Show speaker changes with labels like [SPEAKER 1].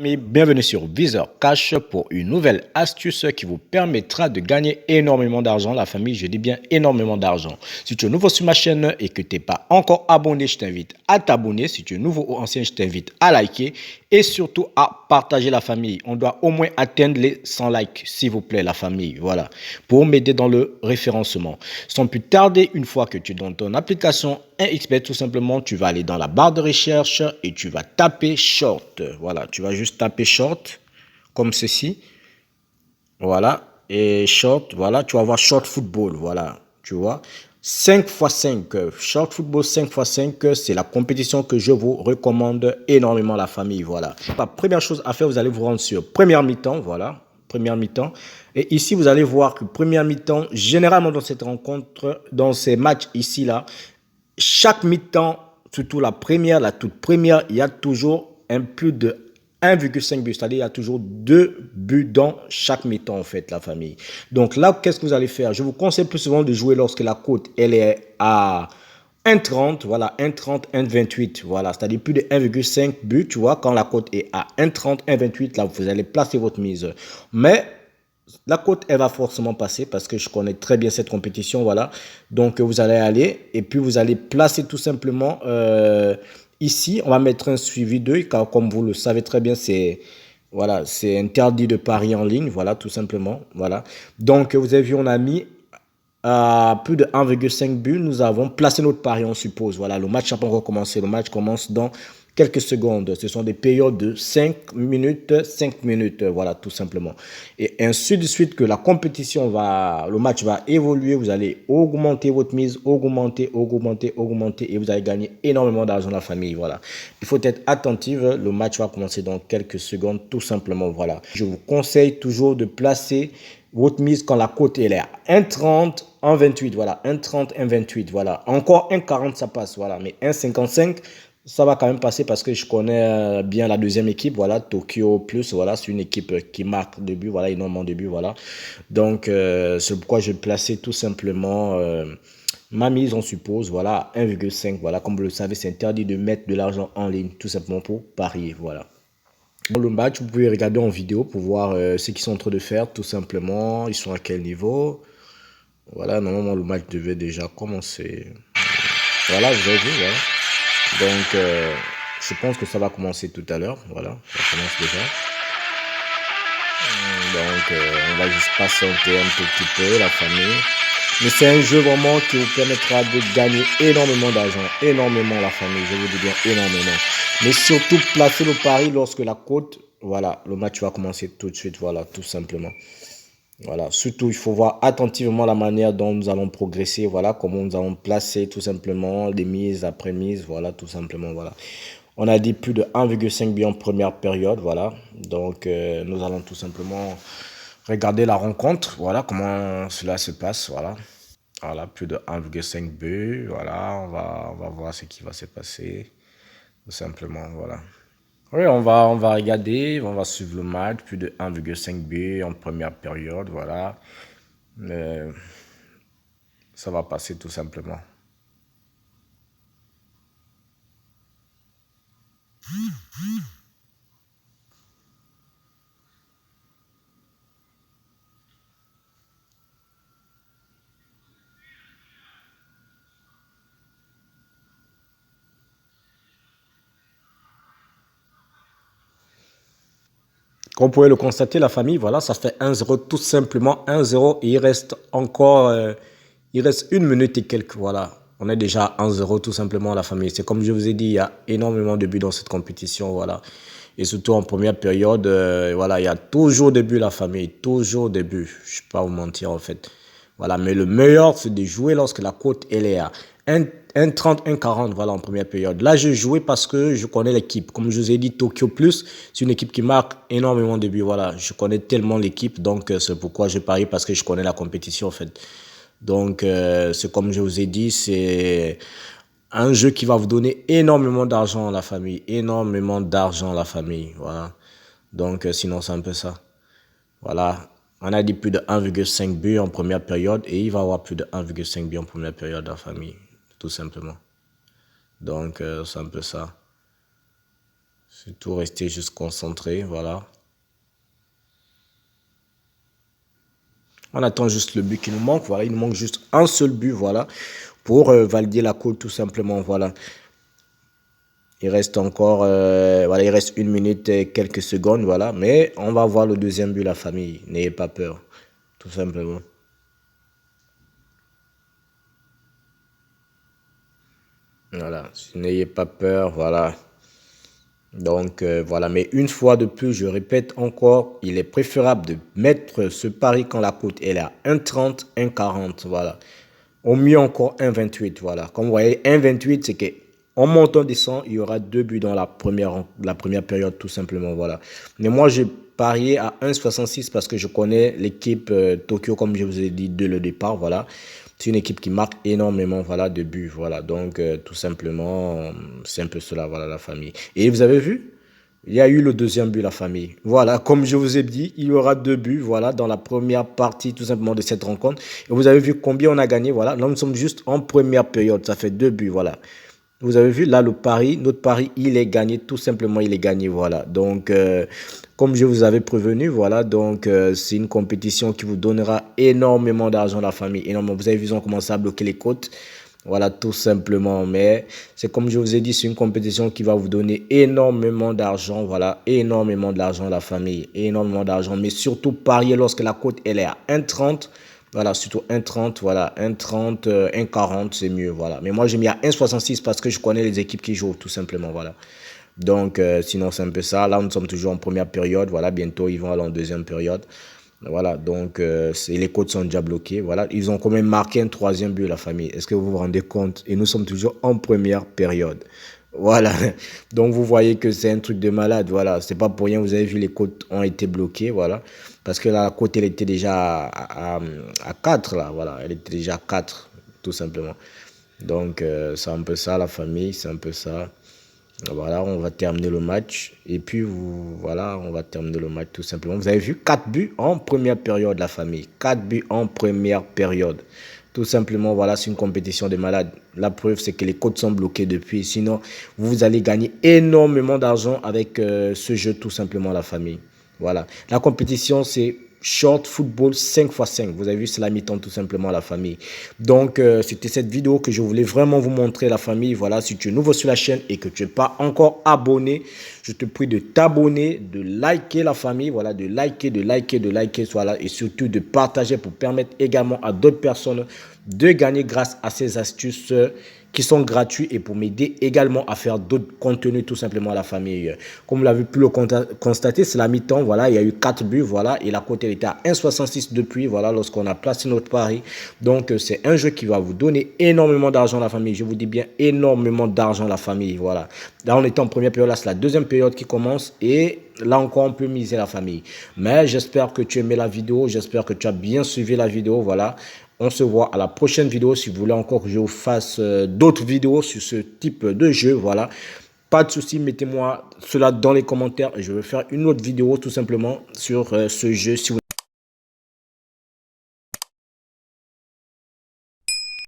[SPEAKER 1] Bienvenue sur Viseur Cash pour une nouvelle astuce qui vous permettra de gagner énormément d'argent. La famille, je dis bien énormément d'argent. Si tu es nouveau sur ma chaîne et que tu n'es pas encore abonné, je t'invite à t'abonner. Si tu es nouveau ou ancien, je t'invite à liker et surtout à partager la famille. On doit au moins atteindre les 100 likes, s'il vous plaît, la famille. Voilà, pour m'aider dans le référencement. Sans plus tarder, une fois que tu es dans ton application 1xBet, tout simplement, tu vas aller dans la barre de recherche et tu vas taper short. Voilà, tu vas juste taper short comme ceci. Voilà, et short, voilà, tu vas voir short football. Voilà, tu vois. 5x5, short football 5x5, c'est la compétition que je vous recommande énormément, la famille. Voilà. La première chose à faire, vous allez vous rendre sur première mi-temps. Voilà, première mi-temps. Et ici, vous allez voir que première mi-temps, généralement dans cette rencontre, dans ces matchs ici, là, chaque mi-temps, surtout la toute première, il y a toujours un plus de 1,5 but, c'est-à-dire il y a toujours 2 buts dans chaque mi-temps en fait, la famille. Donc là, qu'est-ce que vous allez faire? Je vous conseille plus souvent de jouer lorsque la cote elle est à 1,30, voilà, 1,30, 1,28, voilà, c'est-à-dire plus de 1,5 but, tu vois, quand la cote est à 1,30, 1,28, là, vous allez placer votre mise. Mais la cote, elle va forcément passer parce que je connais très bien cette compétition, voilà. Donc, vous allez aller et puis vous allez placer tout simplement ici. On va mettre un suivi d'œil car comme vous le savez très bien, c'est voilà, c'est interdit de parier en ligne, voilà, tout simplement, voilà. Donc, vous avez vu, on a mis à plus de 1,5 but, nous avons placé notre pari, on suppose. Voilà, le match n'a pas encore commencé. Le match commence dans quelques secondes. Ce sont des périodes de 5 minutes, voilà, tout simplement. Et ainsi de suite que la compétition le match va évoluer. Vous allez augmenter votre mise, augmenter, et vous allez gagner énormément d'argent, la famille. Voilà. Il faut être attentif. Le match va commencer dans quelques secondes, tout simplement. Voilà. Je vous conseille toujours de placer votre mise quand la cote est à 1,30, 1,28, voilà, 1,30, 1,28, voilà. Encore 1,40, ça passe, voilà. Mais 1,55, ça va quand même passer parce que je connais bien la deuxième équipe, voilà, Tokyo Plus, voilà, c'est une équipe qui marque de buts, voilà, énormément de buts, voilà. Donc, c'est pourquoi je plaçais tout simplement ma mise, on suppose, voilà, 1,5, voilà. Comme vous le savez, c'est interdit de mettre de l'argent en ligne, tout simplement pour parier, voilà. Dans le match, vous pouvez regarder en vidéo pour voir ce qu'ils sont en train de faire, tout simplement. Ils sont à quel niveau. Voilà, normalement, le match devait déjà commencer. Voilà, vous avez vu, voilà. Donc, je pense que ça va commencer tout à l'heure. Voilà, ça commence déjà. Donc, on va juste patienter un tout petit peu, la famille. Mais c'est un jeu vraiment qui vous permettra de gagner énormément d'argent. Énormément, la famille, je vous dis bien énormément. Mais surtout, placez le pari lorsque la cote, voilà, le match va commencer tout de suite, voilà, tout simplement. Voilà, surtout, il faut voir attentivement la manière dont nous allons progresser, voilà, comment nous allons placer tout simplement les mises après mises, voilà, tout simplement, voilà. On a dit plus de 1,5 but en première période, voilà. Donc, nous allons tout simplement regarder la rencontre, voilà, comment cela se passe, voilà. Voilà, plus de 1,5 but, voilà, on va voir ce qui va se passer, tout simplement, voilà. Oui, on va regarder, on va suivre le match, plus de 1,5 but en première période, voilà. Mais ça va passer tout simplement. Comme vous pouvez le constater, la famille, voilà, ça fait 1-0, tout simplement 1-0. Et il reste encore, il reste 1 minute et quelques, voilà. On est déjà à 1-0, tout simplement, la famille. C'est comme je vous ai dit, il y a énormément de buts dans cette compétition, voilà. Et surtout en première période, voilà, il y a toujours des buts, la famille, toujours des buts. Je ne vais pas vous mentir, en fait. Voilà, mais le meilleur, c'est de jouer lorsque la cote, elle est à 1,30, 1,40, voilà, en première période. Là, je jouais parce que je connais l'équipe. Comme je vous ai dit, Tokyo Plus, c'est une équipe qui marque énormément de buts. Voilà, je connais tellement l'équipe, donc c'est pourquoi je parie, parce que je connais la compétition, en fait. Donc, c'est comme je vous ai dit, c'est un jeu qui va vous donner énormément d'argent à la famille. Énormément d'argent à la famille, voilà. Donc, sinon, c'est un peu ça. Voilà, on a dit plus de 1,5 but en première période et il va y avoir plus de 1,5 but en première période en famille, tout simplement. Donc, c'est un peu ça. Surtout rester juste concentré, voilà. On attend juste le but qui nous manque, voilà. Il nous manque juste un seul but, voilà, pour valider la cote tout simplement, voilà. Il reste encore, voilà, il reste 1 minute et quelques secondes, voilà. Mais on va voir le deuxième but, la famille. N'ayez pas peur, tout simplement. Voilà, n'ayez pas peur, voilà. Donc voilà, mais une fois de plus, je répète encore, il est préférable de mettre ce pari quand la cote est à 1,30, 1,40, voilà. Au mieux encore 1,28, voilà. Comme vous voyez, 1,28, c'est que en montant descend, il y aura 2 buts dans la première période, tout simplement, voilà. Mais moi, j'ai parié à 1,66 parce que je connais l'équipe Tokyo, comme je vous ai dit dès le départ, voilà. C'est une équipe qui marque énormément, voilà, de buts, voilà. Donc, tout simplement, c'est un peu cela, voilà, la famille. Et vous avez vu? Il y a eu le deuxième but, la famille. Voilà, comme je vous ai dit, il y aura 2 buts, voilà, dans la première partie, tout simplement, de cette rencontre. Et vous avez vu combien on a gagné, voilà. Là, nous sommes juste en première période, ça fait 2 buts, voilà. Vous avez vu, là, le pari, notre pari, il est gagné, tout simplement, il est gagné, voilà. Donc, comme je vous avais prévenu, voilà, donc, c'est une compétition qui vous donnera énormément d'argent, la famille, énormément. Vous avez vu, ils ont commencé à bloquer les côtes. Voilà, tout simplement. Mais c'est comme je vous ai dit, c'est une compétition qui va vous donner énormément d'argent. Voilà, énormément d'argent, la famille. Énormément d'argent. Mais surtout, parier lorsque la cote, elle est à 1,30. Voilà, surtout 1,30. Voilà, 1,30, 1,40, c'est mieux. Voilà. Mais moi, j'ai mis à 1,66 parce que je connais les équipes qui jouent, tout simplement. Voilà. Donc, sinon, c'est un peu ça. Là, nous sommes toujours en première période. Voilà, bientôt, ils vont aller en deuxième période. Voilà, donc les côtes sont déjà bloquées. Voilà, ils ont quand même marqué un troisième but, la famille. Est-ce que vous vous rendez compte? Et nous sommes toujours en première période. Voilà, donc vous voyez que c'est un truc de malade. Voilà, c'est pas pour rien. Vous avez vu, les côtes ont été bloquées. Voilà, parce que la côte, elle était déjà à 4, là. Voilà, elle était déjà à 4, tout simplement. Donc, c'est un peu ça, la famille. C'est un peu ça. Voilà, on va terminer le match. Et puis, voilà, on va terminer le match tout simplement. Vous avez vu 4 buts en première période, la famille. 4 buts en première période. Tout simplement, voilà, c'est une compétition de malades. La preuve, c'est que les codes sont bloqués depuis. Sinon, vous allez gagner énormément d'argent avec ce jeu, tout simplement, la famille. Voilà. La compétition, c'est short football 5x5. Vous avez vu, c'est la mi-temps tout simplement, la famille. Donc, c'était cette vidéo que je voulais vraiment vous montrer, la famille. Voilà, si tu es nouveau sur la chaîne et que tu n'es pas encore abonné, je te prie de t'abonner, de liker, la famille. Voilà, de liker, voilà, et surtout de partager pour permettre également à d'autres personnes de gagner grâce à ces astuces qui sont gratuits et pour m'aider également à faire d'autres contenus tout simplement à la famille. Comme vous l'avez pu le constater, c'est la mi-temps, voilà, il y a eu 4 buts, voilà, et la cote était à 1,66 depuis, voilà, lorsqu'on a placé notre pari. Donc, c'est un jeu qui va vous donner énormément d'argent à la famille. Je vous dis bien énormément d'argent à la famille, voilà. Là, on est en première période, là, c'est la deuxième période qui commence et là encore, on peut miser la famille. Mais j'espère que tu aimais la vidéo, j'espère que tu as bien suivi la vidéo, voilà. On se voit à la prochaine vidéo. Si vous voulez encore que je vous fasse d'autres vidéos sur ce type de jeu, voilà. Pas de souci, mettez-moi cela dans les commentaires et je vais faire une autre vidéo tout simplement sur ce jeu. Si vous